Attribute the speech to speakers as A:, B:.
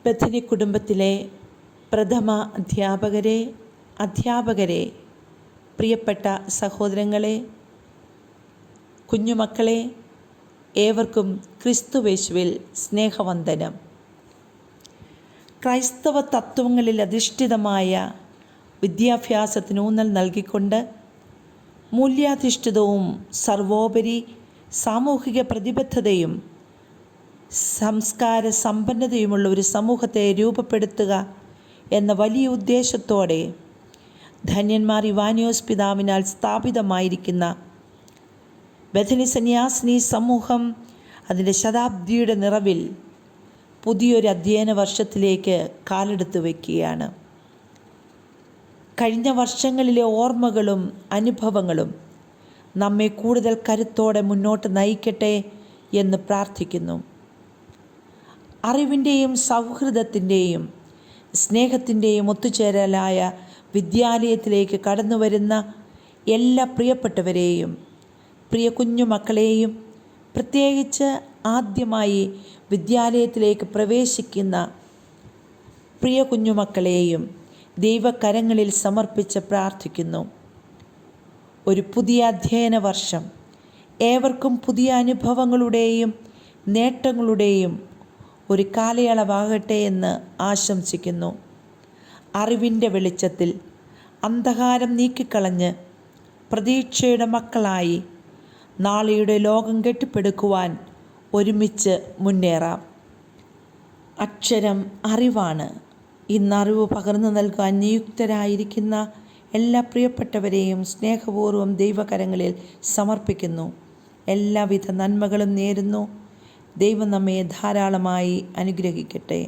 A: ബഥനി കുടുംബത്തിലെ പ്രഥമ അധ്യാപകരെ, പ്രിയപ്പെട്ട സഹോദരങ്ങളെ, കുഞ്ഞുമക്കളെ, ഏവർക്കും ക്രിസ്തുവേശുവിൽ സ്നേഹവന്ദനം. ക്രൈസ്തവ തത്വങ്ങളിൽ അധിഷ്ഠിതമായ വിദ്യാഭ്യാസത്തിന് ഊന്നൽ നൽകിക്കൊണ്ട് മൂല്യാധിഷ്ഠിതവും സർവോപരി സാമൂഹിക പ്രതിബദ്ധതയും സംസ്കാര സമ്പന്നതയുമുള്ള ഒരു സമൂഹത്തെ രൂപപ്പെടുത്തുക എന്ന വലിയ ഉദ്ദേശത്തോടെ ധന്യന്മാർ ഇവാനിയോസ് പിതാവിനാൽ സ്ഥാപിതമായിരിക്കുന്ന ബഥനി സന്യാസിനി സമൂഹം അതിൻ്റെ ശതാബ്ദിയുടെ നിറവിൽ പുതിയൊരു അധ്യയന വർഷത്തിലേക്ക് കാലെടുത്ത് വയ്ക്കുകയാണ്. കഴിഞ്ഞ വർഷങ്ങളിലെ ഓർമ്മകളും അനുഭവങ്ങളും നമ്മെ കൂടുതൽ കരുത്തോടെ മുന്നോട്ട് നയിക്കട്ടെ എന്ന് പ്രാർത്ഥിക്കുന്നു. അറിവിൻ്റെയും സൗഹൃദത്തിൻ്റെയും സ്നേഹത്തിൻ്റെയും ഒത്തുചേരലായ വിദ്യാലയത്തിലേക്ക് കടന്നു വരുന്ന എല്ലാ പ്രിയപ്പെട്ടവരെയും, പ്രിയ കുഞ്ഞുമക്കളെയും, പ്രത്യേകിച്ച് ആദ്യമായി വിദ്യാലയത്തിലേക്ക് പ്രവേശിക്കുന്ന പ്രിയ കുഞ്ഞുമക്കളെയും ദൈവകരങ്ങളിൽ സമർപ്പിച്ച് പ്രാർത്ഥിക്കുന്നു. ഒരു പുതിയ അധ്യയന വർഷം ഏവർക്കും പുതിയ അനുഭവങ്ങളുടെയും നേട്ടങ്ങളുടെയും ഒരു കാലയളവാകട്ടെ എന്ന് ആശംസിക്കുന്നു. അറിവിൻ്റെ വെളിച്ചത്തിൽ അന്ധകാരം നീക്കിക്കളഞ്ഞ് പ്രതീക്ഷയുടെ മക്കളായി നാളെയുടെ ലോകം കെട്ടിപ്പടുക്കുവാൻ ഒരുമിച്ച് മുന്നേറാം. അക്ഷരം അറിവാണ്. ഇന്ന് അറിവ് പകർന്നു നൽകാൻ നിയുക്തരായിരിക്കുന്ന എല്ലാ പ്രിയപ്പെട്ടവരെയും സ്നേഹപൂർവ്വം ദൈവകരങ്ങളിൽ സമർപ്പിക്കുന്നു. എല്ലാവിധ നന്മകളും നേരുന്നു. ദൈവം നമ്മെ ധാരാളമായി അനുഗ്രഹിക്കട്ടെ.